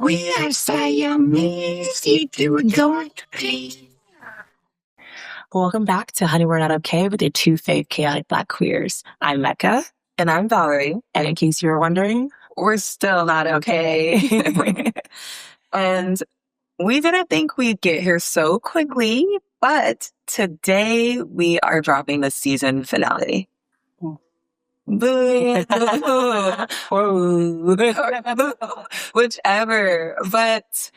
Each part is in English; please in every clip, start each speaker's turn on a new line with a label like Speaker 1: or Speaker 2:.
Speaker 1: We are Siamese, you do going to be. Welcome back to Honey, We're Not Okay with your two fake chaotic Black queers. I'm Mecca.
Speaker 2: And I'm Valerie.
Speaker 1: And in case you were wondering,
Speaker 2: we're still not okay. And we didn't think we'd get here so quickly, but today we are dropping the season finale. Whichever. But,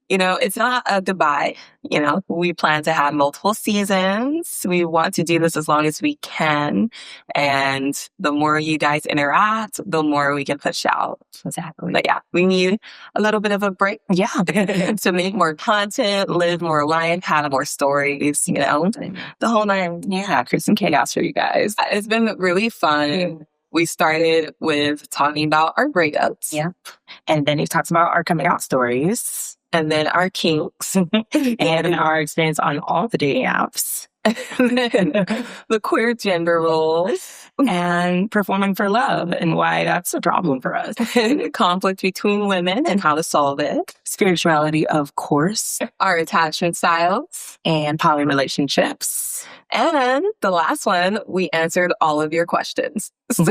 Speaker 2: it's not a goodbye. We plan to have multiple seasons. We want to do this as long as we can. And the more you guys interact, the more we can push out.
Speaker 1: Exactly.
Speaker 2: But yeah, we need a little bit of a break.
Speaker 1: Yeah.
Speaker 2: To make more content, live more life, have more stories, the whole nine.
Speaker 1: Yeah, create some chaos for you guys.
Speaker 2: It's been really fun. We started with talking about our breakups.
Speaker 1: Yeah. And then he talks about our coming out stories.
Speaker 2: And then our kinks.
Speaker 1: And our experience on all the dating apps.
Speaker 2: And then the queer gender roles.
Speaker 1: And performing for love and why that's a problem for us.
Speaker 2: And conflict between women and how to solve it.
Speaker 1: Spirituality, of course.
Speaker 2: Our attachment styles.
Speaker 1: And poly relationships.
Speaker 2: And the last one, we answered all of your questions. So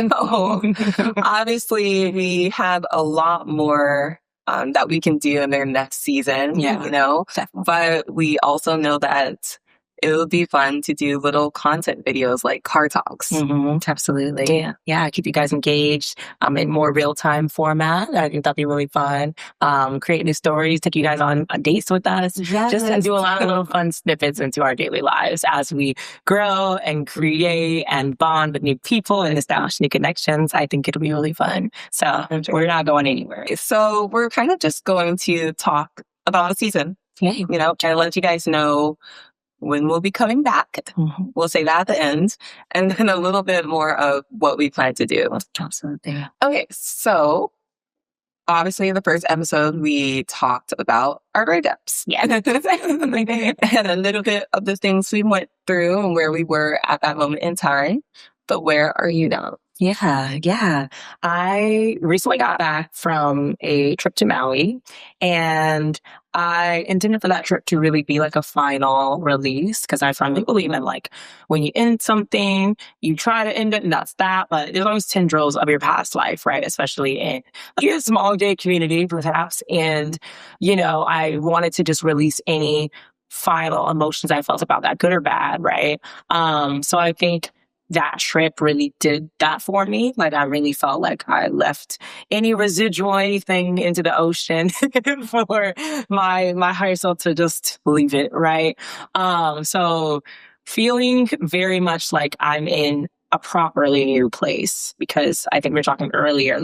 Speaker 2: obviously we have a lot more that we can do in their next season,
Speaker 1: Definitely.
Speaker 2: But we also know that it would be fun to do little content videos like car talks.
Speaker 1: Mm-hmm. Absolutely. Yeah. Keep you guys engaged in more real-time format. I think that'd be really fun. Create new stories, take you guys on dates with us.
Speaker 2: Yes.
Speaker 1: Just to do a lot of little fun snippets into our daily lives as we grow and create and bond with new people and establish new connections. I think it'll be really fun. So we're not going anywhere.
Speaker 2: So we're kind of just going to talk about a season.
Speaker 1: Yeah.
Speaker 2: Try to let you guys know when we'll be coming back.
Speaker 1: Mm-hmm.
Speaker 2: We'll say that at the end. And then a little bit more of what we plan to do.
Speaker 1: Absolutely.
Speaker 2: Okay, so obviously in the first episode, we talked about our breakups.
Speaker 1: Yeah.
Speaker 2: And a little bit of the things we went through and where we were at that moment in time. But where are you now?
Speaker 1: Yeah. I recently got back from a trip to Maui, and I intended for that trip to really be like a final release, because I firmly believe in when you end something, you try to end it and that's that, but there's always tendrils of your past life, right? Especially in a small gay community, perhaps. And, I wanted to just release any final emotions I felt about that, good or bad, right? So I think that trip really did that for me. I really felt like I left any residual, anything into the ocean for my higher self to just leave it, right? So feeling very much like I'm in a properly new place, because I think we were talking earlier,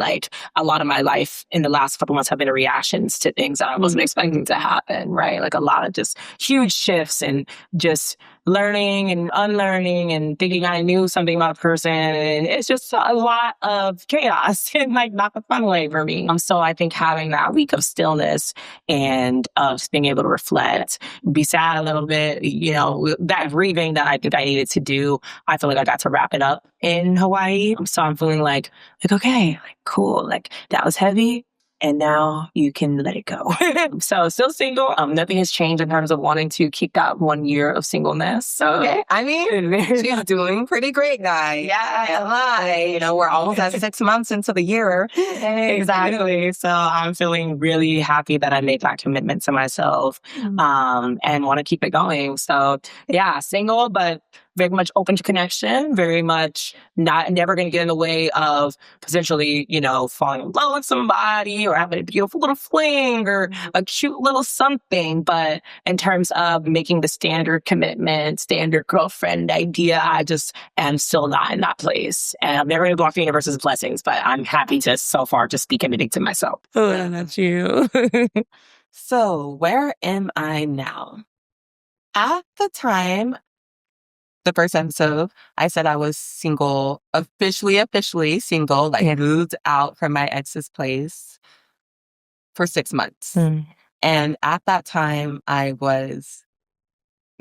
Speaker 1: a lot of my life in the last couple months have been reactions to things that I wasn't expecting to happen, right? A lot of just huge shifts and just learning and unlearning and thinking I knew something about a person. And it's just a lot of chaos in not the fun way for me. So I think having that week of stillness and just being able to reflect, be sad a little bit, that grieving that I think I needed to do, I feel like I got to wrap it up in Hawaii. So I'm feeling okay, cool. That was heavy. And now you can let it go. So still single. Nothing has changed in terms of wanting to keep that 1 year of singleness. So
Speaker 2: okay. I mean, she's doing pretty great, guys.
Speaker 1: Yeah.
Speaker 2: We're almost at 6 months into the year.
Speaker 1: Exactly. So I'm feeling really happy that I made that commitment to myself, and want to keep it going. So yeah, single, but very much open to connection, very much never going to get in the way of potentially, falling in love with somebody or having a beautiful little fling or a cute little something. But in terms of making the standard commitment, standard girlfriend idea, I just am still not in that place. And I'm never going to block the universe's blessings, but I'm happy to so far just be committing to myself.
Speaker 2: Oh, that's you. So where am I now? At the time, the first episode, I said I was single, officially single, moved out from my ex's place for 6 months. And at that time, I was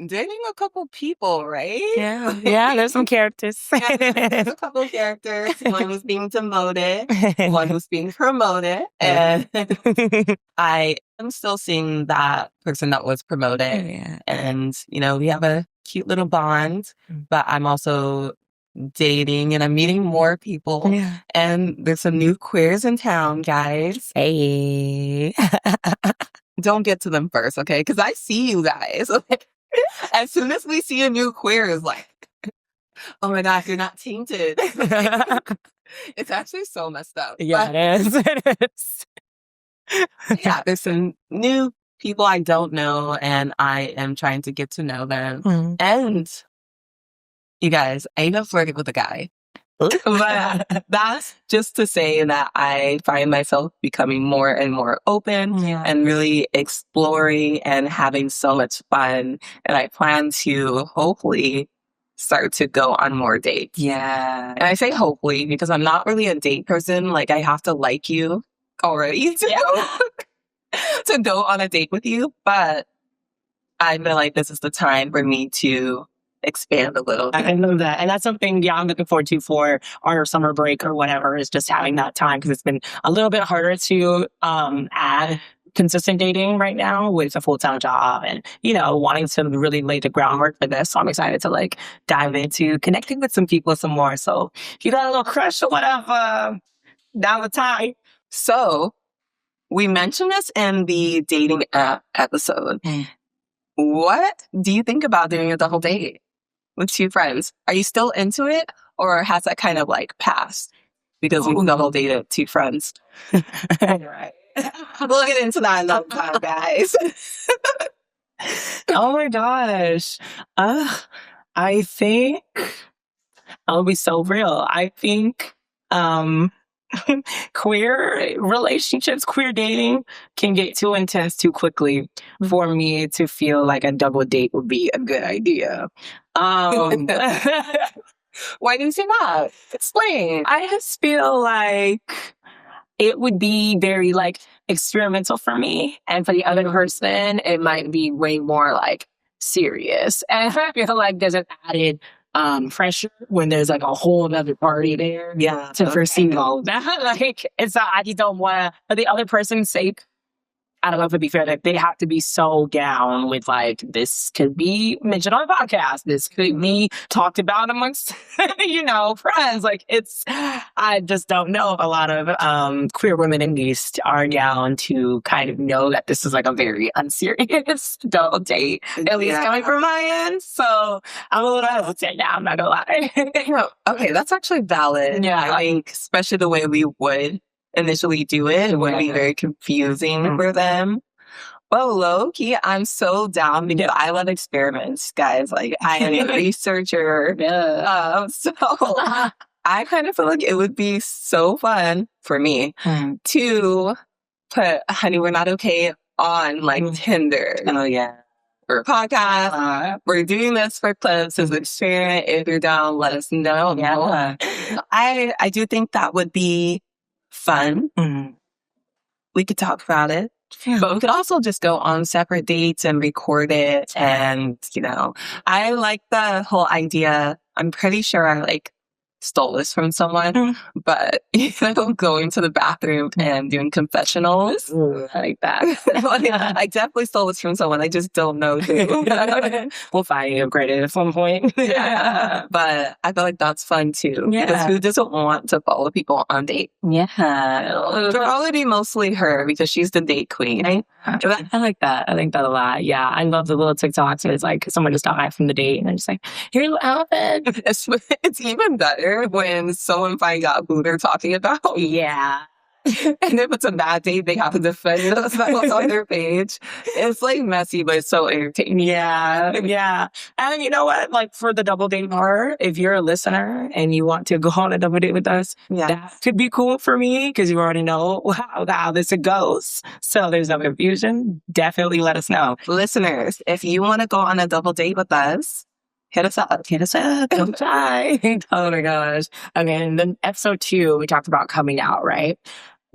Speaker 2: dating a couple people, right?
Speaker 1: Yeah, there's some characters.
Speaker 2: There's a couple characters. One was being demoted, one was being promoted, and I am still seeing that person that was promoted.
Speaker 1: Yeah.
Speaker 2: And, we have a cute little bond, but I'm also dating and I'm meeting more people.
Speaker 1: Yeah.
Speaker 2: And there's some new queers in town, guys.
Speaker 1: Hey.
Speaker 2: Don't get to them first, okay? Because I see you guys. Like, as soon as we see a new queer, it's like, oh my gosh, you're not tainted. It's actually so messed up.
Speaker 1: Yeah, it is. It is.
Speaker 2: Yeah, there's some new people I don't know, and I am trying to get to know them. And you guys, I even flirted with a guy. But that's just to say that I find myself becoming more and more open and really exploring and having so much fun. And I plan to hopefully start to go on more dates.
Speaker 1: Yeah.
Speaker 2: And I say hopefully because I'm not really a date person. Like, I have to like you already to go on a date with you. But I feel like this is the time for me to expand a little.
Speaker 1: I love that. And that's something, I'm looking forward to for our summer break or whatever, is just having that time, because it's been a little bit harder to add consistent dating right now with a full-time job and, wanting to really lay the groundwork for this. So I'm excited to dive into connecting with some people some more. So if you got a little crush or whatever, now's the time.
Speaker 2: So we mentioned this in the dating app episode. What do you think about doing a double date with two friends? Are you still into it, or has that kind of passed because we double dated two friends?
Speaker 1: Right.
Speaker 2: We'll get into that another time, guys.
Speaker 1: Oh my gosh. I think I'll be so real. I think queer relationships, queer dating can get too intense too quickly for me to feel like a double date would be a good idea.
Speaker 2: Why do you say that? Explain.
Speaker 1: I just feel like it would be very experimental for me, and for the other person it might be way more serious. And I feel like there's an added pressure when there's a whole other party there to perceive all of that. It's I just don't want to, for the other person's sake, I don't know if it'd be fair that they have to be so down with this could be mentioned on a podcast. This could be talked about amongst, friends. I just don't know if a lot of queer women at least are down to kind of know that this is a very unserious double date, at least coming from my end. So I'm a little hesitant now, I'm not gonna lie.
Speaker 2: Okay, that's actually valid.
Speaker 1: Yeah.
Speaker 2: Especially the way we would initially do it would be very confusing for them. Well, low-key, I'm so down because I love experiments, guys. I am a researcher. So I kind of feel like it would be so fun for me to put Honey, We're Not Okay on Tinder.
Speaker 1: Oh, yeah.
Speaker 2: Or podcast. We're doing this for clips as an experiment. If you're down, let us know.
Speaker 1: Yeah.
Speaker 2: I do think that would be fun. We could talk about it. But we could also just go on separate dates and record it. And, I like the whole idea. I'm pretty sure I stole this from someone, but going to the bathroom and doing confessionals.
Speaker 1: I like that.
Speaker 2: I definitely stole this from someone. I just don't know who.
Speaker 1: We'll find you credit at some point.
Speaker 2: But I feel like that's fun too.
Speaker 1: Yeah.
Speaker 2: Because who doesn't want to follow people on dates?
Speaker 1: Yeah.
Speaker 2: It'll probably be mostly her because she's the date queen. Right?
Speaker 1: I like that. I like that a lot. Yeah. I love the little TikToks where it's someone just got back from the date and they're just here's your outfit.
Speaker 2: It's even better when someone finds out who they're talking about.
Speaker 1: Yeah.
Speaker 2: And if it's a bad date, they have to defend themselves on their page. It's messy, but it's so entertaining.
Speaker 1: Yeah. Yeah. And you know what? For the double date part, if you're a listener and you want to go on a double date with us, that could be cool for me because you already know how this goes. So there's no confusion. Definitely let us know.
Speaker 2: Listeners, if you want to go on a double date with us, hit us up.
Speaker 1: Come try. Oh my gosh. Okay. And then episode 2, we talked about coming out, right?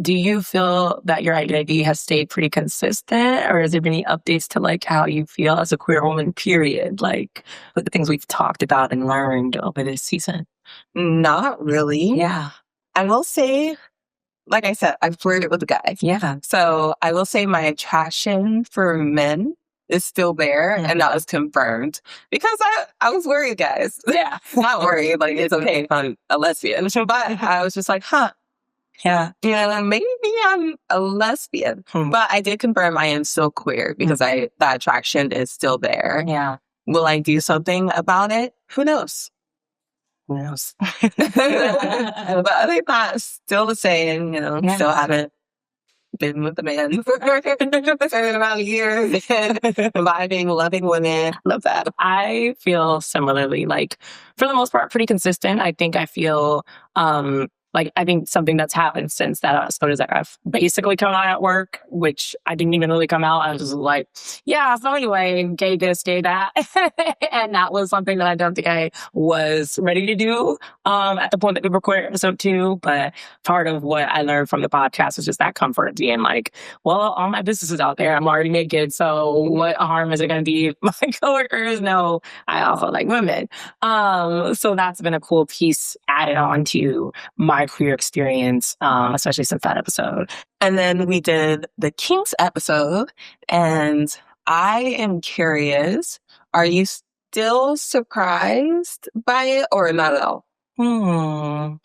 Speaker 1: Do you feel that your identity has stayed pretty consistent, or is there any updates to like how you feel as a queer woman, period? Like with the things we've talked about and learned over this season?
Speaker 2: Not really.
Speaker 1: Yeah.
Speaker 2: I will say, like I said, I've flirted with a guy.
Speaker 1: Yeah.
Speaker 2: So I will say my attraction for men is still there, and that was confirmed because I was worried, guys.
Speaker 1: Yeah.
Speaker 2: Not worried, like it's okay if I'm a lesbian. But I was just like,
Speaker 1: Yeah.
Speaker 2: maybe I'm a lesbian. But I did confirm I am still queer because that attraction is still there.
Speaker 1: Yeah.
Speaker 2: Will I do something about it? Who knows?
Speaker 1: Who knows?
Speaker 2: But I think that's still the same, still haven't been with a man for a certain amount of years and vibing, loving women. Love that.
Speaker 1: I feel similarly, like for the most part, pretty consistent. I think I feel, like I think something that's happened since that episode is that I've basically come out at work, which I didn't even really come out. I was just like, yeah, so anyway, gay this, gay that. And that was something that I don't think I was ready to do, at the point that we recorded episode 2. But part of what I learned from the podcast is just that comfort of being like, well, all my business is out there. I'm already naked. So what harm is it going to be if my coworkers know I also like women? So that's been a cool piece added on to my queer experience, especially since that episode.
Speaker 2: And then we did the Kinks episode, and I am curious, are you still surprised by it or not at all?
Speaker 1: No,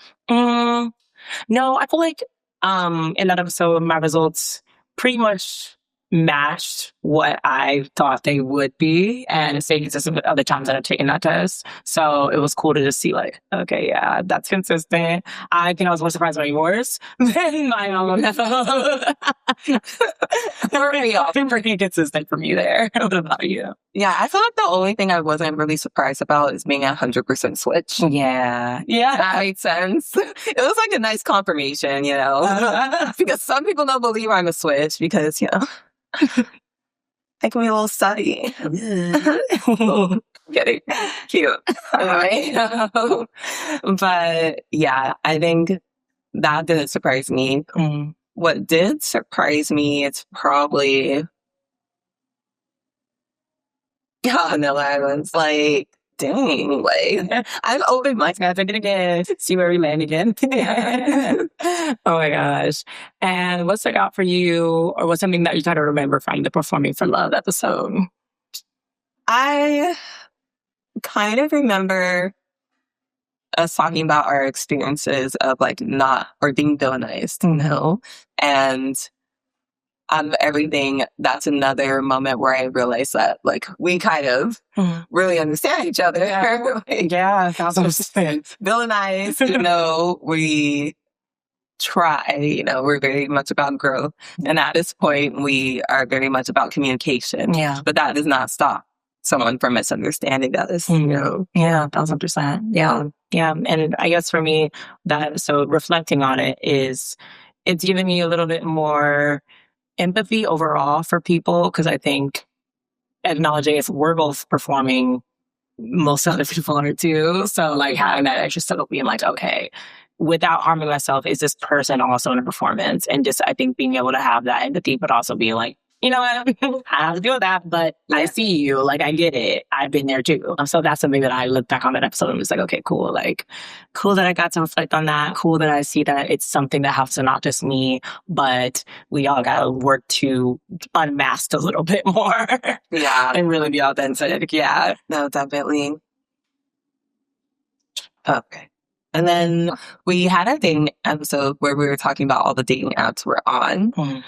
Speaker 1: I feel like in that episode, my results pretty much matched what I thought they would be, and it stayed consistent with other times that I've taken that test. So it was cool to just see, like, okay, yeah, that's consistent. I think I was more surprised by yours than my own. Pretty consistent for me there. What about you?
Speaker 2: Yeah, I feel like the only thing I wasn't really surprised about is being 100% switch.
Speaker 1: Yeah.
Speaker 2: That makes sense. It was like a nice confirmation, because some people don't believe I'm a switch because, I can be a little study. Getting cute. But yeah, I think that didn't surprise me. What did surprise me, it's probably Vanilla Islands. Like, dang, like, I've opened my mouth again, see where we land again.
Speaker 1: Oh my gosh. And what stuck out for you, or what's something that you try to remember from the Performing for Love episode?
Speaker 2: I kind of remember us talking about our experiences of like not or being villainized, and everything. That's another moment where I realized that like we kind of really understand each other.
Speaker 1: Yeah, 1,000%.
Speaker 2: Villainized, we try, we're very much about growth. And at this point, we are very much about communication.
Speaker 1: Yeah.
Speaker 2: But that does not stop someone from misunderstanding us,
Speaker 1: Yeah, 1,000%. Yeah. Yeah. And I guess for me, that episode, reflecting on it, it's given me a little bit more empathy overall for people, because I think acknowledging if we're both performing, most other people are too. So like having that extra subtle being like, okay, without harming myself, is this person also in a performance? And just, I think being able to have that empathy, but also being like, you know what, I have to deal with that, but I see you, like, I get it. I've been there too. So that's something that I look back on that episode and was like, okay, cool. Like, cool that I got to reflect on that. Cool that I see that it's something that happens to not just me, but we all got to work to unmask a little bit more.
Speaker 2: Yeah.
Speaker 1: And really be authentic. Yeah.
Speaker 2: No, definitely. Okay. And then we had a dating episode where we were talking about all the dating apps we're on.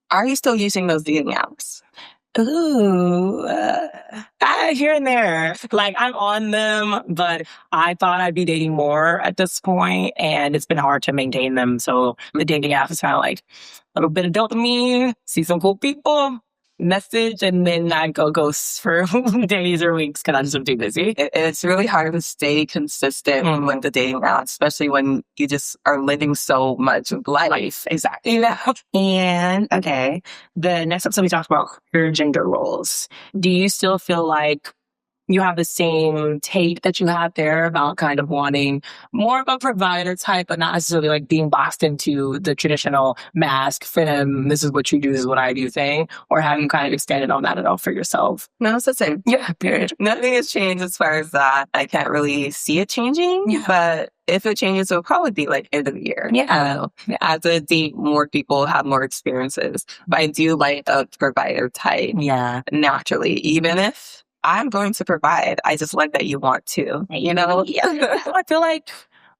Speaker 2: Are you still using those dating apps?
Speaker 1: Ooh, here and there. Like, I'm on them, but I thought I'd be dating more at this point, and it's been hard to maintain them. So the dating app is kind of like a little bit of dopamine, see some cool people, message, and then I go ghost for days or weeks because I'm just too busy.
Speaker 2: It's really hard to stay consistent with the dating app, especially when you just are living so much life.
Speaker 1: Exactly. And okay, the next episode we talked about queer gender roles. Do you still feel like you have the same take that you have there about kind of wanting more of a provider type, but not necessarily like being boxed into the traditional mask, femme, this is what you do, this is what I do thing, or have you kind of expanded on that at all for yourself?
Speaker 2: No, it's the same.
Speaker 1: Yeah, period.
Speaker 2: Nothing has changed as far as that. I can't really see it changing, but if it changes, it'll probably be like end of the year.
Speaker 1: Yeah.
Speaker 2: As a date, more people have more experiences. But I do like a provider type.
Speaker 1: Yeah.
Speaker 2: Naturally, even if I'm going to provide, I just like that you want to, you know?
Speaker 1: Yeah. I feel like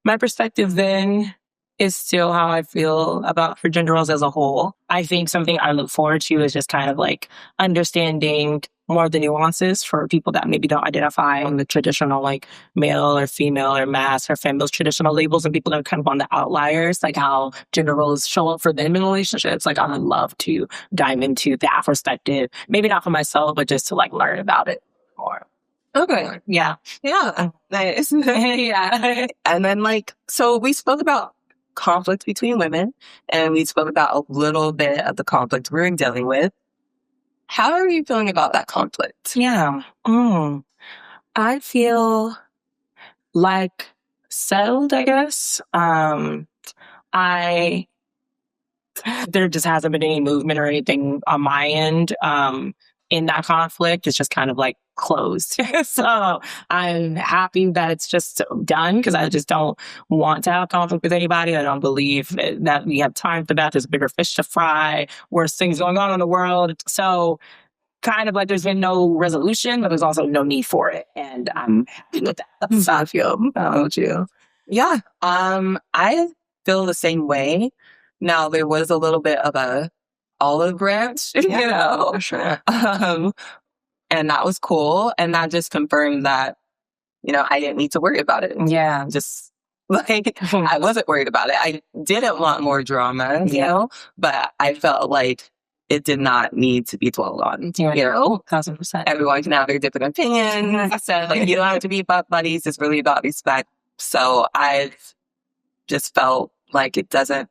Speaker 1: my perspective then is still how I feel about for gender roles as a whole. I think something I look forward to is just kind of like understanding more of the nuances for people that maybe don't identify on the traditional like male or female or mask or femme, those traditional labels, and people that are kind of on the outliers, like how gender roles show up for them in relationships. Like I would love to dive into that perspective, maybe not for myself, but just to like learn about it more.
Speaker 2: Okay.
Speaker 1: Yeah.
Speaker 2: Yeah. Nice.
Speaker 1: Yeah.
Speaker 2: And then like, so we spoke about conflict between women, and we spoke about a little bit of the conflict we're dealing with. How are you feeling about that conflict?
Speaker 1: Yeah. I feel like settled, I guess. There just hasn't been any movement or anything on my end in that conflict. It's just kind of like closed. So I'm happy that it's just done, because I just don't want to have conflict with anybody. I don't believe that we have time for that. There's bigger fish to fry, worse things going on in the world. So kind of like there's been no resolution, but there's also no need for it. And I'm happy with that. That's how I feel. How about you?
Speaker 2: Yeah. I feel the same way. Now, there was a little bit of a olive branch, you know,
Speaker 1: for sure.
Speaker 2: and that was cool. And that just confirmed that, you know, I didn't need to worry about it.
Speaker 1: Yeah.
Speaker 2: Just like, I wasn't worried about it. I didn't want more drama, you know, but I felt like it did not need to be dwelled on. You know,
Speaker 1: 1,000%.
Speaker 2: Everyone can have their different opinions. I said, like, you don't have to be buddies. It's really about respect. So I've just felt like it doesn't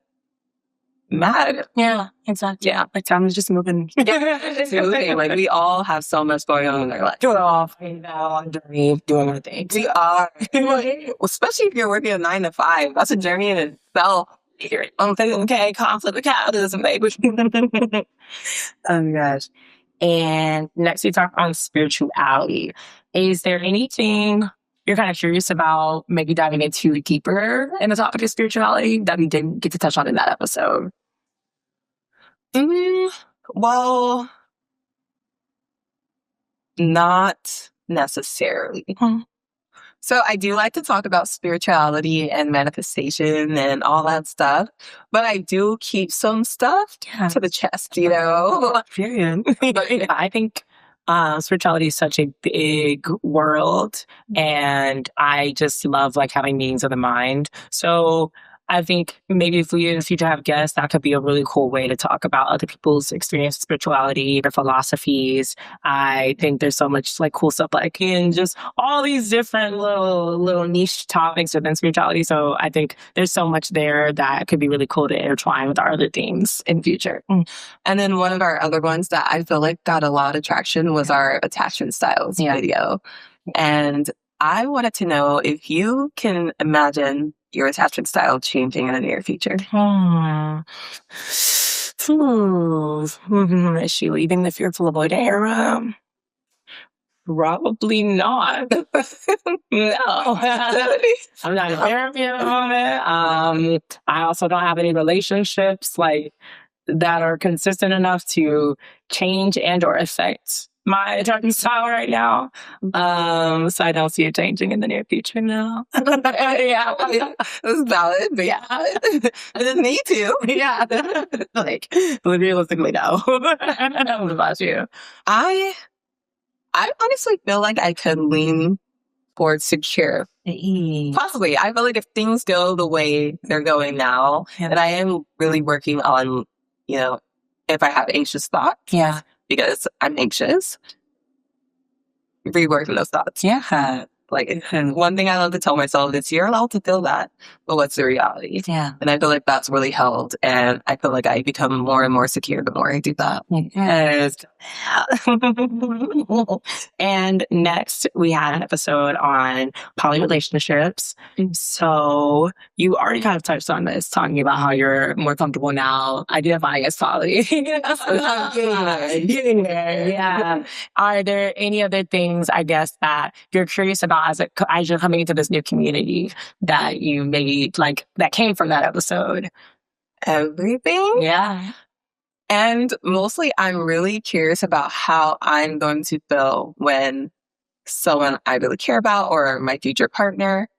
Speaker 2: matter.
Speaker 1: Yeah, exactly.
Speaker 2: Yeah.
Speaker 1: Like time is just moving.
Speaker 2: Absolutely. Like we all have so much going on in our life.
Speaker 1: Do it off right now underneath doing our things.
Speaker 2: We are. Especially if you're working a 9 to 5. That's a journey in itself. Okay, conflict with capitalism, baby.
Speaker 1: Oh my gosh. And next we talk on spirituality. Is there anything you're kind of curious about maybe diving into deeper in the topic of spirituality that we didn't get to touch on in that episode?
Speaker 2: Well, not necessarily. So I do like to talk about spirituality and manifestation and all that stuff, but I do keep some stuff to the chest, you know?
Speaker 1: Period. I think spirituality is such a big world, and I just love like having meetings of the mind. So I think maybe if we in the future have guests, that could be a really cool way to talk about other people's experience with spirituality, their philosophies. I think there's so much like cool stuff like in just all these different little niche topics within spirituality. So I think there's so much there that could be really cool to intertwine with our other themes in the future.
Speaker 2: And then one of our other ones that I feel like got a lot of traction was our attachment styles video. And I wanted to know if you can imagine your attachment style changing in the near future.
Speaker 1: Is she leaving the fearful avoidant era? Probably not. No. I'm not in therapy at the moment. I also don't have any relationships like that are consistent enough to change and or affect my attachment style right now. So I don't see it changing in the near future now.
Speaker 2: Yeah, that's valid, but yeah, I didn't need to.
Speaker 1: Yeah. Like, realistically, no. What about you?
Speaker 2: I honestly feel like I could lean towards secure. Possibly. I feel like if things go the way they're going now, that I am really working on, you know, if I have anxious thoughts.
Speaker 1: Yeah.
Speaker 2: Because I'm anxious. Reworking those thoughts.
Speaker 1: Yeah.
Speaker 2: Like, one thing I love to tell myself is you're allowed to feel that, but what's the reality?
Speaker 1: Yeah.
Speaker 2: And I feel like that's really helped. And I feel like I become more and more secure the more I do that.
Speaker 1: Yes. And next, we had an episode on poly relationships. So you already kind of touched on this, talking about how you're more comfortable now identifying as poly. Getting there. Yeah. Are there any other things, I guess, that you're curious about as you're coming into this new community that you maybe like that came from that episode?
Speaker 2: Everything.
Speaker 1: Yeah.
Speaker 2: And mostly I'm really curious about how I'm going to feel when someone I really care about or my future partner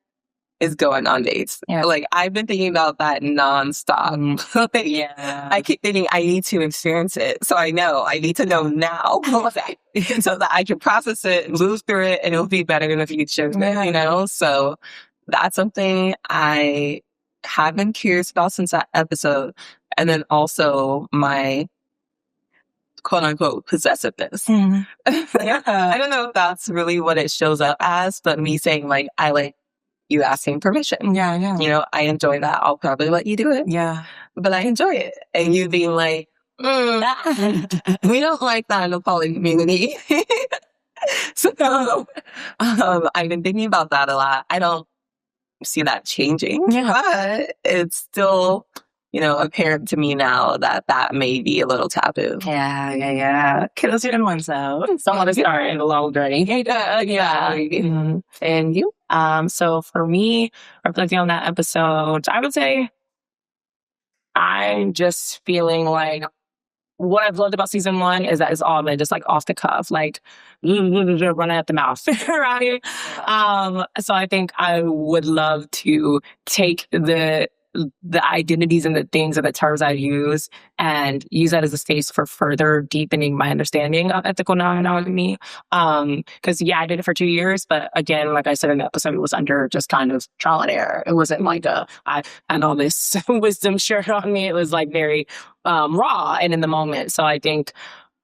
Speaker 2: is going on dates.
Speaker 1: Yeah.
Speaker 2: Like, I've been thinking about that nonstop.
Speaker 1: Yeah.
Speaker 2: I keep thinking I need to experience it. So I need to know now so that I can process it, move through it, and it'll be better in the future, you know? So that's something I have been curious about since that episode. And then also my quote unquote possessiveness.
Speaker 1: Yeah.
Speaker 2: I don't know if that's really what it shows up as, but me saying like, I like you asking permission.
Speaker 1: Yeah.
Speaker 2: You know, I enjoy that. I'll probably let you do it.
Speaker 1: Yeah.
Speaker 2: But I enjoy it. And you being like, we don't like that in the poly community. So I've been thinking about that a lot. I don't see that changing, but it's still, you know, apparent to me now that that may be a little taboo.
Speaker 1: Yeah. Kill student ones though. Someone is starting in the long journey. Yeah. Mm-hmm. And you? So for me, reflecting on that episode, I would say I'm just feeling like what I've loved about season 1 is that it's all been just like off the cuff, like running at the mouth, right? So I think I would love to take the identities and the things and the terms I use and use that as a space for further deepening my understanding of ethical non-monogamy. Cause I did it for 2 years, but again, like I said in the episode, it was under just kind of trial and error. It wasn't like I had all this wisdom shirt on me. It was like very, raw and in the moment. So I think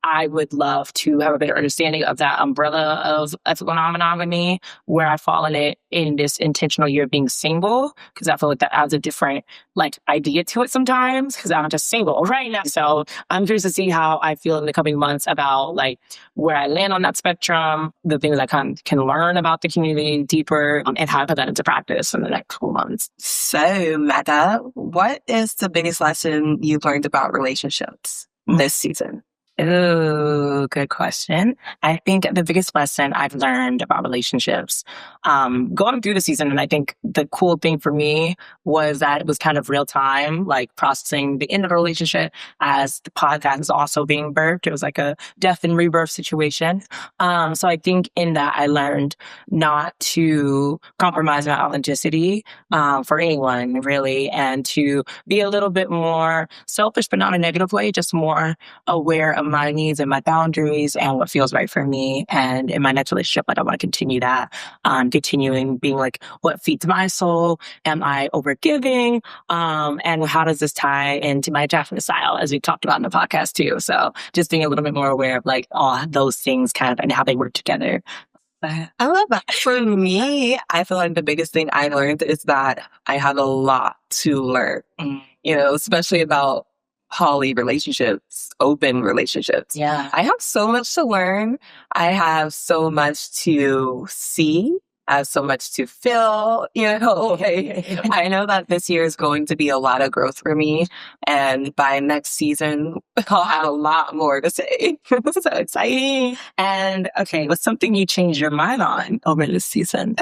Speaker 1: I would love to have a better understanding of that umbrella of ethical non-monogamy, where I fall in it in this intentional year of being single, because I feel like that adds a different like idea to it sometimes, because I'm just single right now. So I'm curious to see how I feel in the coming months about like where I land on that spectrum, the things I can learn about the community deeper, and how I put that into practice in the next couple months.
Speaker 2: So, Mecca, what is the biggest lesson you learned about relationships this season?
Speaker 1: Oh, good question. I think the biggest lesson I've learned about relationships, going through the season, and I think the cool thing for me was that it was kind of real time, like processing the end of a relationship as the podcast is also being birthed. It was like a death and rebirth situation. So I think in that I learned not to compromise my authenticity, for anyone really, and to be a little bit more selfish, but not in a negative way, just more aware of my needs and my boundaries and what feels right for me. And in my next relationship, like I want to continue that, continuing being like, what feeds my soul? Am I overgiving? And how does this tie into my Japanese style, as we talked about in the podcast too? So just being a little bit more aware of like all those things kind of and how they work together.
Speaker 2: I love that. For me, I feel like the biggest thing I learned is that I have a lot to learn, you know, especially about poly relationships, open relationships.
Speaker 1: Yeah.
Speaker 2: I have so much to learn. I have so much to see. I have so much to feel, you know. I know that this year is going to be a lot of growth for me. And by next season, I'll have a lot more to say. So exciting.
Speaker 1: And okay, what's something you changed your mind on over this season?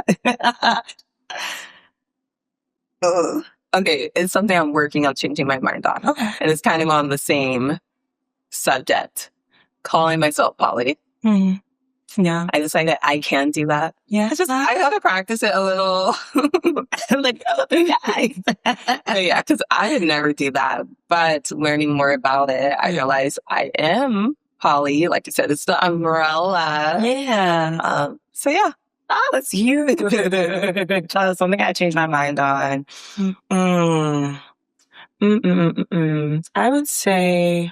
Speaker 2: Okay, it's something I'm working on changing my mind on.
Speaker 1: Okay.
Speaker 2: And it's kind of on the same subject. Calling myself poly.
Speaker 1: Mm-hmm. Yeah.
Speaker 2: I decided I can do that.
Speaker 1: Yeah.
Speaker 2: I gotta practice it a little. Like, yeah, because I would never do that. But learning more about it, I realized I am poly. Like you said, it's the umbrella.
Speaker 1: Yeah.
Speaker 2: So yeah.
Speaker 1: That's huge. Something I changed my mind on. I would say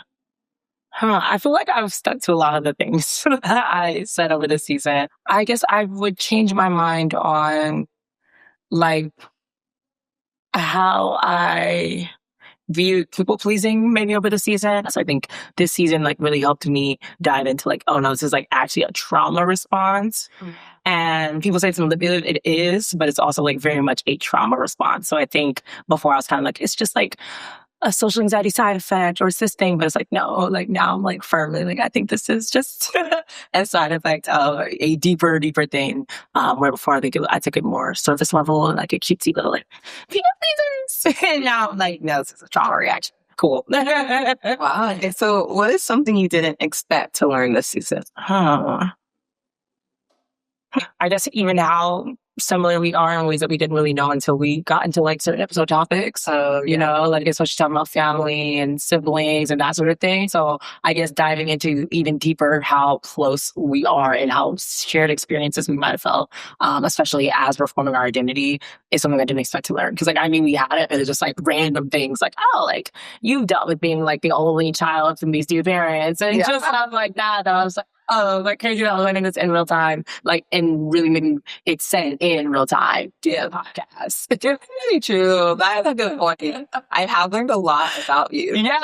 Speaker 1: I feel like I've stuck to a lot of the things that I said over the season. I guess I would change my mind on like how I view people pleasing maybe over the season. So I think this season like really helped me dive into like, oh no, this is like actually a trauma response. And people say it's manipulative. It is, but it's also like very much a trauma response. So I think before I was kind of like, it's just like a social anxiety side effect or it's this thing, but it's like, no, like now I'm like firmly like, I think this is just a side effect of a deeper thing. Where before I think I took it more surface level and like a cutesy little like, people pleasers. And now I'm like, no, this is a trauma reaction. Cool.
Speaker 2: Wow. Okay, so what is something you didn't expect to learn this season?
Speaker 1: I guess even how similar we are in ways that we didn't really know until we got into like certain episode topics. So, you know, like especially talking about family and siblings and that sort of thing. So I guess diving into even deeper how close we are and how shared experiences we might have felt, especially as we're forming our identity, is something I didn't expect to learn. Because like I mean we had it, but it's just like random things like, oh, like you dealt with being like the only child from these two parents and just stuff like that. And I was like, oh, like crazy that I'm learning this in real time, like, and really making it set in real time. Yeah, podcast.
Speaker 2: It's really true. That's a good point. I have learned a lot about you.
Speaker 1: Yeah.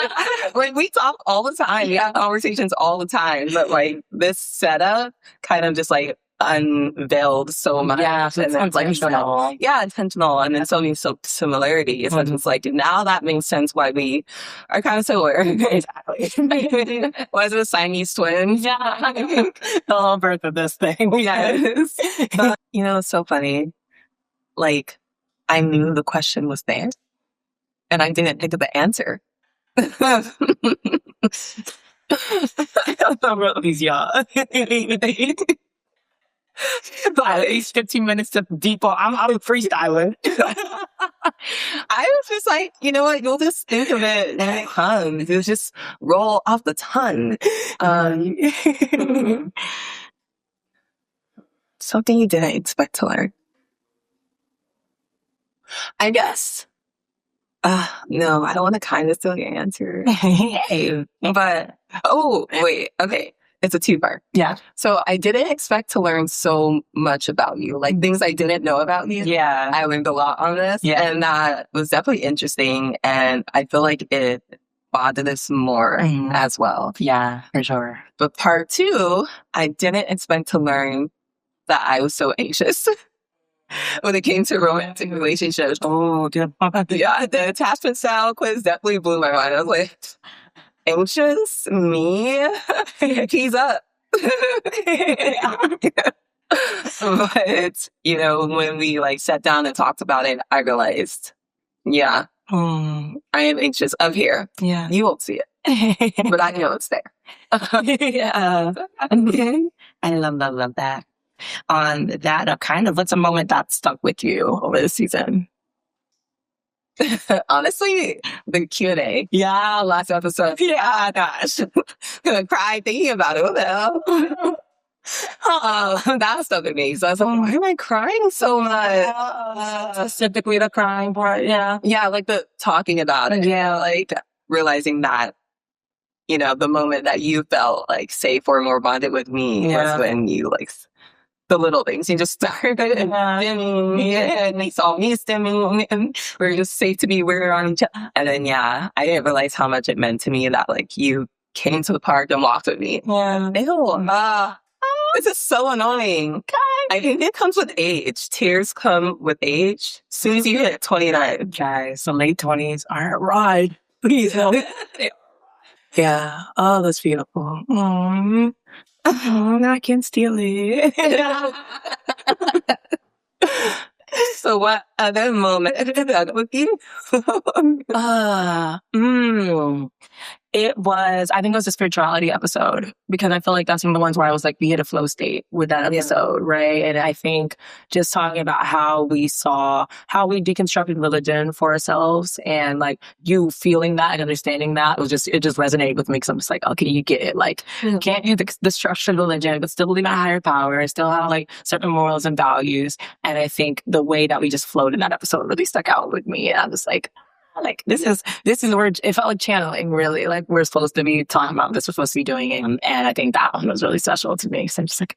Speaker 2: Like, we talk all the time. We have conversations all the time. But, like, this setup kind of just, like, unveiled so much.
Speaker 1: Yeah, so it's intentional.
Speaker 2: Intentional. And then so many similarities. And it's like, now that makes sense why we are kind of similar.
Speaker 1: Exactly.
Speaker 2: Was it a Siamese twins?
Speaker 1: Yeah. The whole birth of this thing.
Speaker 2: Yes. But, you know, it's so funny. Like, I knew the question was there, and I didn't think of the answer.
Speaker 1: These y'all. At least 15 minutes to deep on. I'm freestyling.
Speaker 2: I was just like, you know what? You'll just think of it when it comes. It'll just roll off the tongue. Something you didn't expect to learn. I guess. No, I don't want to kind of steal your answer. But, oh, wait, okay. It's a two-part.
Speaker 1: Yeah.
Speaker 2: So I didn't expect to learn so much about you. Like things I didn't know about you.
Speaker 1: Yeah.
Speaker 2: I learned a lot on this.
Speaker 1: Yeah.
Speaker 2: And that was definitely interesting. And I feel like it bonded us more as well.
Speaker 1: Yeah, for sure.
Speaker 2: But part two, I didn't expect to learn that I was so anxious. When it came to romantic relationships.
Speaker 1: Oh, yeah,
Speaker 2: the attachment style quiz definitely blew my mind. I was like, anxious? Me? He's up. But, you know, when we like sat down and talked about it, I realized, I am anxious up here.
Speaker 1: Yeah.
Speaker 2: You won't see it. But I know it's there.
Speaker 1: Yeah. I love that. On that, kind of what's a moment that stuck with you over the season?
Speaker 2: Honestly, the Q&A.
Speaker 1: Yeah, last episode.
Speaker 2: Yeah, gosh. Gonna cry thinking about it. What the hell? That stuck with me. So I was like, why am I crying so much?
Speaker 1: Specifically the crying part, yeah.
Speaker 2: Yeah, like the talking about it. Yeah, like realizing that, you know, the moment that you felt like safe or more bonded with me was when you like the little things. You just started stimming, and they saw me stimming, and we were just safe to be we're on each other. And then, I didn't realize how much it meant to me that, like, you came to the park and walked with me.
Speaker 1: Yeah.
Speaker 2: Ew. This is so annoying. I think it comes with age. Tears come with age. As soon as you hit 29.
Speaker 1: Guys, the late 20s are a ride. Please help. Yeah. Oh, that's beautiful. Oh, I can't steal it.
Speaker 2: So what other moment did that with you?
Speaker 1: It was, I think it was a spirituality episode, because I feel like that's one of the ones where I was like, we hit a flow state with that episode, right? And I think just talking about how we deconstructed religion for ourselves, and like you feeling that and understanding that it just resonated with me, because I'm just like, okay, you get it. Like, can't do the structured religion, but still believe in a higher power, and still have like certain morals and values. And I think the way that we just flowed in that episode really stuck out with me. And I'm just like, like this is where it felt like channeling, really. Like we're supposed to be talking about this, we're supposed to be doing it. And I think that one was really special to me. So I'm just like,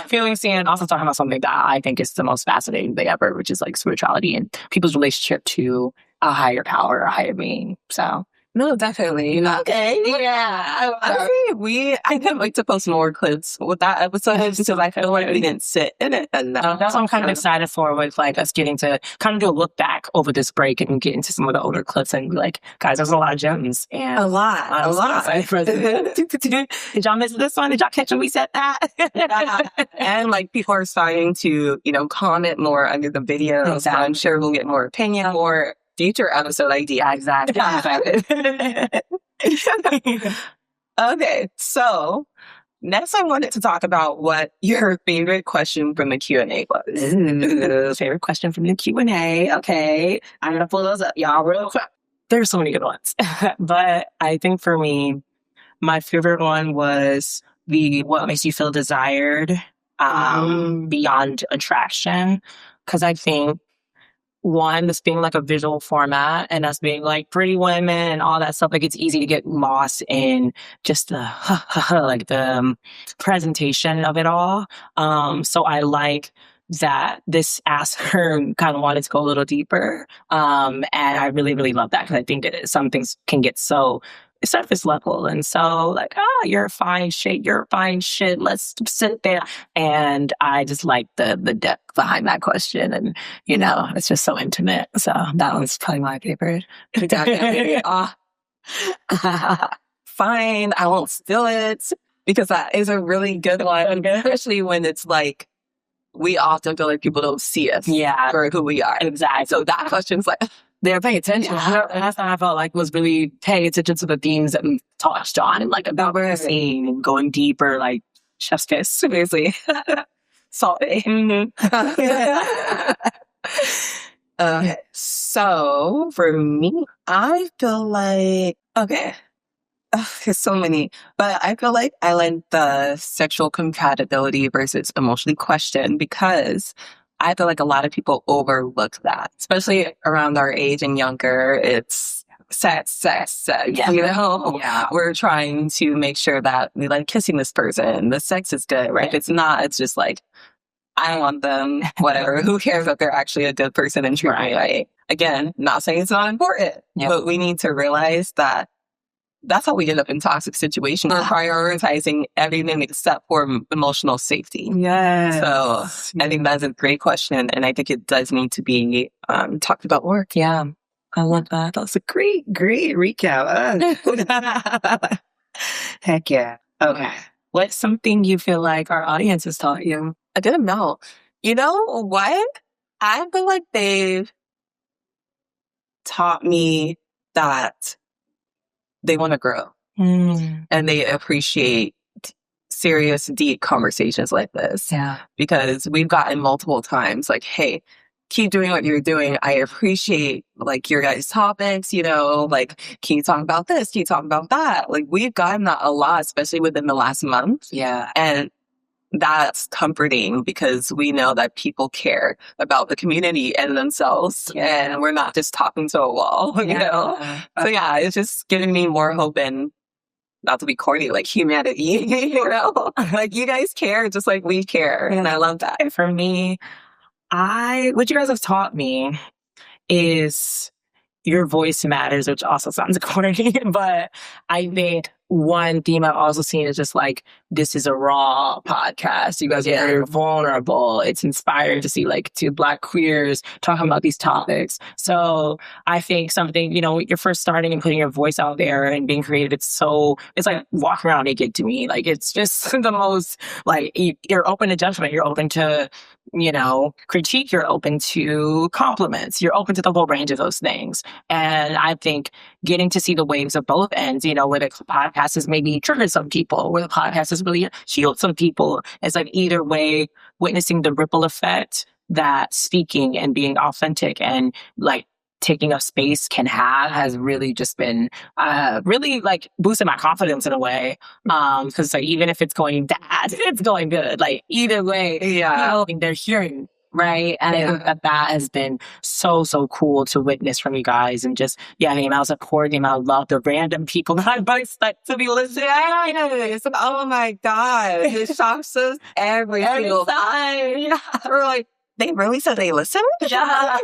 Speaker 1: feeling seen, and also talking about something that I think is the most fascinating thing ever, which is like spirituality and people's relationship to a higher power, a higher being. So
Speaker 2: No, definitely.
Speaker 1: okay, yeah.
Speaker 2: I can't wait to post more clips with that episode because I feel like we didn't sit in it enough.
Speaker 1: That's what I'm kind of excited for, with like us getting to kind of do a look back over this break and get into some of the older clips and be like, guys, there's a lot of gems. And
Speaker 2: a lot.
Speaker 1: Did y'all miss this one? Did y'all catch when we said that?
Speaker 2: And like people are starting to, comment more under the videos.
Speaker 1: Exactly.
Speaker 2: So I'm sure we'll get more opinion, more future episode idea.
Speaker 1: Exactly.
Speaker 2: Okay, so next I wanted to talk about what your favorite question from the Q&A was.
Speaker 1: Favorite question from the Q&A. Okay, I'm gonna pull those up, y'all, real quick. There's so many good ones, but I think for me, my favorite one was what makes you feel desired beyond attraction, because I think one, this being like a visual format and us being like Pretty Women and all that stuff, like it's easy to get lost in just the like the presentation of it all. So I like that this asker kind of wanted to go a little deeper. And I really, really love that, because I think that some things can get so surface level and so like, you're a fine shit, let's sit there. And I just like the depth behind that question, and it's just so intimate. So that one's probably my favorite.
Speaker 2: Fine, I won't steal it, because that is a really good one, especially when it's like we often feel like people don't see us for who we are.
Speaker 1: Exactly.
Speaker 2: So that question's like, they're paying attention.
Speaker 1: And that's how I felt like, was really paying attention to the themes that we touched on, and like about seeing and going deeper, like chef's kiss, seriously. Salty.
Speaker 2: Okay, so for me, I feel like, there's so many, but I feel like I like the sexual compatibility versus emotionally question, because I feel like a lot of people overlook that, especially around our age and younger. It's sex.
Speaker 1: Yeah.
Speaker 2: We're trying to make sure that we like kissing this person. The sex is good, right? If it's not, it's just like, I don't want them, whatever. Who cares if they're actually a good person and treat me right? Again, not saying it's not important, but we need to realize that that's how we end up in toxic situations. We're prioritizing everything except for emotional safety.
Speaker 1: Yes.
Speaker 2: So I think that's a great question, and I think it does need to be talked about more.
Speaker 1: Yeah, I love that. That's a great recap. Heck yeah. Okay. What's something you feel like our audience has taught you?
Speaker 2: I didn't know. You know what? I feel like they've taught me that they want to grow and they appreciate serious, deep conversations like this.
Speaker 1: Yeah.
Speaker 2: Because we've gotten multiple times like, hey, keep doing what you're doing. I appreciate like your guys' topics, like, can you talk about this? Can you talk about that? Like, we've gotten that a lot, especially within the last month.
Speaker 1: Yeah.
Speaker 2: And that's comforting, because we know that people care about the community and themselves, and we're not just talking to a wall, So it's just giving me more hope, and not to be corny, like humanity, like you guys care just like we care. And I love that.
Speaker 1: For me, what you guys have taught me is your voice matters, which also sounds corny, but I think one theme I've also seen is just like, this is a raw podcast. You guys are very vulnerable. It's inspiring to see like two Black queers talking about these topics. So I think something, you're first starting and putting your voice out there and being creative, it's like walking around naked to me. Like, it's just the most, like, you're open to judgment. You're open to, critique. You're open to compliments. You're open to the whole range of those things. And I think getting to see the waves of both ends, where the podcast has maybe triggered some people, where the podcast has really healed some people. It's like either way, witnessing the ripple effect that speaking and being authentic and like taking up space can have has really just been really like boosted my confidence in a way. Because like, even if it's going bad, it's going good. Like, either way, they're hearing Right. And I think that has been so, so cool to witness from you guys and just, the amount of support, the amount of love, the random people that I might expect to be listening.
Speaker 2: Yes. Oh my God. It shocks us every single
Speaker 1: time. Yeah.
Speaker 2: We're like, they really said they listened?
Speaker 1: Yeah.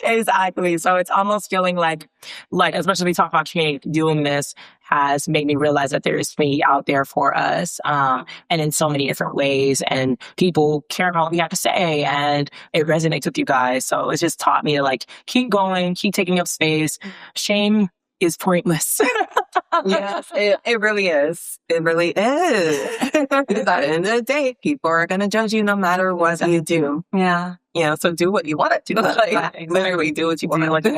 Speaker 1: Exactly. So it's almost feeling like, especially we talk about community, doing this has made me realize that there is community out there for us, and in so many different ways. And people care about what we have to say, and it resonates with you guys. So it's just taught me to like keep going, keep taking up space. Shame is pointless.
Speaker 2: Yes, it really is. It really is. Because at the end of the day, people are going to judge you no matter what you do.
Speaker 1: Yeah.
Speaker 2: You know, so do what you want to do. Like, literally do what you want to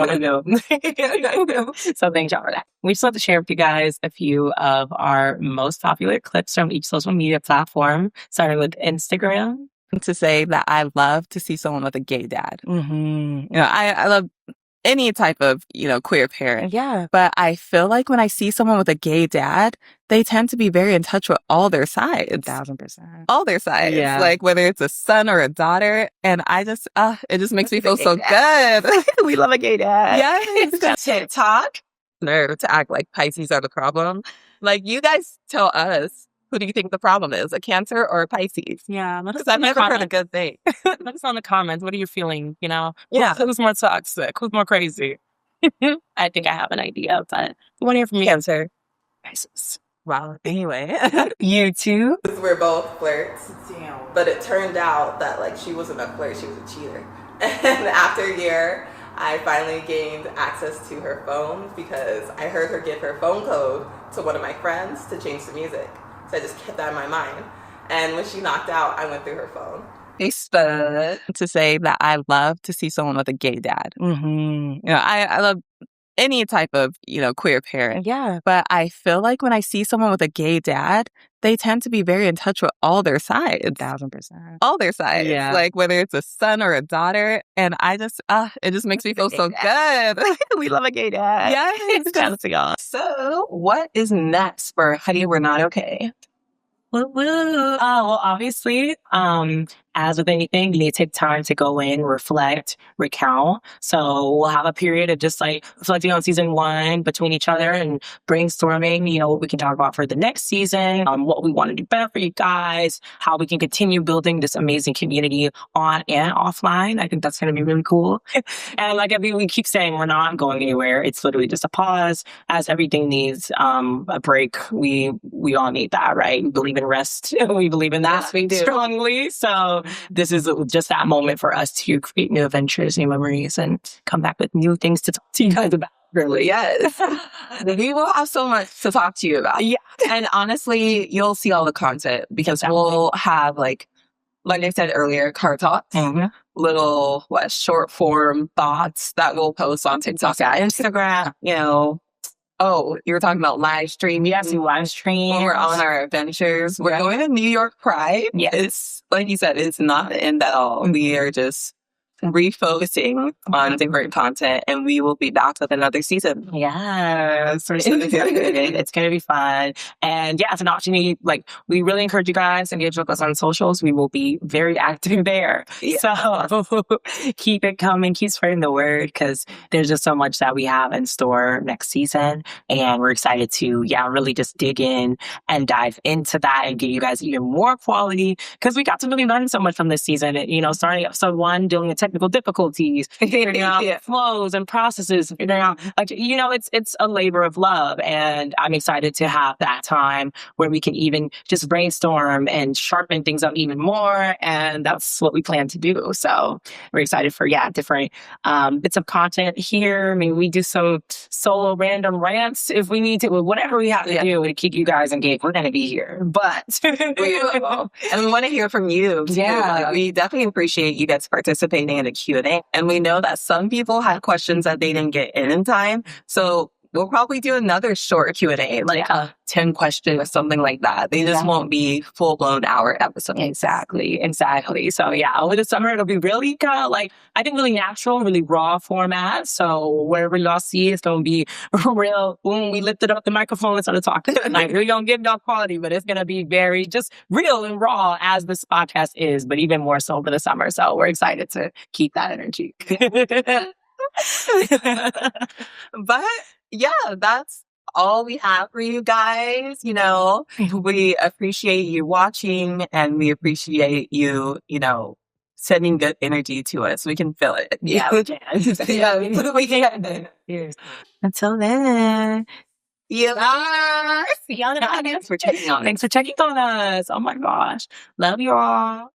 Speaker 1: do. So thanks y'all for that. We just want to share with you guys a few of our most popular clips from each social media platform, starting with Instagram.
Speaker 2: To say that I love to see someone with a gay dad.
Speaker 1: Mm-hmm.
Speaker 2: You know, I love any type of, queer parent.
Speaker 1: Yeah.
Speaker 2: But I feel like when I see someone with a gay dad, they tend to be very in touch with all their sides.
Speaker 1: 1,000%.
Speaker 2: All their sides.
Speaker 1: Yeah.
Speaker 2: Like whether it's a son or a daughter. And I just, it just makes me feel so good.
Speaker 1: We love a gay dad.
Speaker 2: Yes. TikTok. Nerve to act like Pisces are the problem. Like, you guys tell us. Who do you think the problem is? A Cancer or a Pisces?
Speaker 1: Yeah.
Speaker 2: Because I've never heard a good thing.
Speaker 1: Let us know in the comments. What are you feeling?
Speaker 2: Yeah.
Speaker 1: Who's more toxic? Who's more crazy? I think I have an idea, but I want to hear from you.
Speaker 2: Cancer.
Speaker 1: Pisces.
Speaker 2: Wow. Anyway.
Speaker 1: You too?
Speaker 2: We're both flirts. Damn. But it turned out that, like, she wasn't a flirt. She was a cheater. And after a year, I finally gained access to her phone because I heard her give her phone code to one of my friends to change the music. So I just kept that in my mind. And when she knocked out, I went through her phone. Facebook. To say that I love to see someone with a gay dad.
Speaker 1: Mm-hmm.
Speaker 2: You know, I love any type of, queer parent.
Speaker 1: Yeah.
Speaker 2: But I feel like when I see someone with a gay dad, they tend to be very in touch with all their sides.
Speaker 1: 1,000%.
Speaker 2: All their sides.
Speaker 1: Yeah.
Speaker 2: Like whether it's a son or a daughter. And I just, it just makes me feel so good.
Speaker 1: We love a gay dad.
Speaker 2: Yes. So what is next for Honey, We're Not Okay?
Speaker 1: Woo woo. Oh, well, obviously, as with anything, you need to take time to go in, reflect, recount. So we'll have a period of just like reflecting on season 1 between each other and brainstorming, what we can talk about for the next season, what we want to do better for you guys, how we can continue building this amazing community on and offline. I think that's going to be really cool. And like we keep saying, we're not going anywhere. It's literally just a pause, as everything needs a break. We all need that, right? We believe in rest. We believe in that.
Speaker 2: Yes, we do.
Speaker 1: Strongly. So this is just that moment for us to create new adventures, new memories, and come back with new things to talk to you guys about.
Speaker 2: Really, yes. We will have so much to talk to you about.
Speaker 1: Yeah.
Speaker 2: And honestly, you'll see all the content because we'll have like I said earlier, car talks, little short form thoughts that we'll post on TikTok, Instagram, Oh, you were talking about live stream.
Speaker 1: Yes, we live stream.
Speaker 2: When we're on our adventures. We're going to New York Pride.
Speaker 1: Yes.
Speaker 2: It's, like you said, it's not the end at all. We are just refocusing on different content, and we will be back with another season.
Speaker 1: Yes. It's going to be fun. And yeah, it's an opportunity. Like, we really encourage you guys to engage with us on socials. We will be very active there.
Speaker 2: Yeah.
Speaker 1: So keep it coming. Keep spreading the word, because there's just so much that we have in store next season. And we're excited to, really just dig in and dive into that and give you guys even more quality, because we got to really learn so much from this season. Starting episode 1, dealing with technical difficulties, figuring out flows and processes, figuring out, it's a labor of love. And I'm excited to have that time where we can even just brainstorm and sharpen things up even more. And that's what we plan to do. So we're excited for, different bits of content here. I mean, we do some solo random rants if we need to, whatever we have to do to keep you guys engaged. We're going to be here, but
Speaker 2: and we want to hear from you.
Speaker 1: Yeah.
Speaker 2: We definitely appreciate you guys participating in the Q&A. And we know that some people had questions that they didn't get in time. So we'll probably do another short Q&A, like a 10 question or something like that. They just won't be full-blown hour episodes.
Speaker 1: Exactly. So yeah, over the summer, it'll be really kind of like, I think really natural, really raw format. So wherever y'all see, it's going to be real. When we lifted up the microphone and started talking, like we're going to give y'all quality, but it's going to be very just real and raw as this podcast is, but even more so for the summer. So we're excited to keep that energy.
Speaker 2: But yeah, that's all we have for you guys. You know, we appreciate you watching and we appreciate you, you know, sending good energy to us. We can feel it.
Speaker 1: Yeah, we can.
Speaker 2: Yeah, we can.
Speaker 1: Until then.
Speaker 2: Yeah.
Speaker 1: Thanks for checking on us. Oh my gosh. Love you all.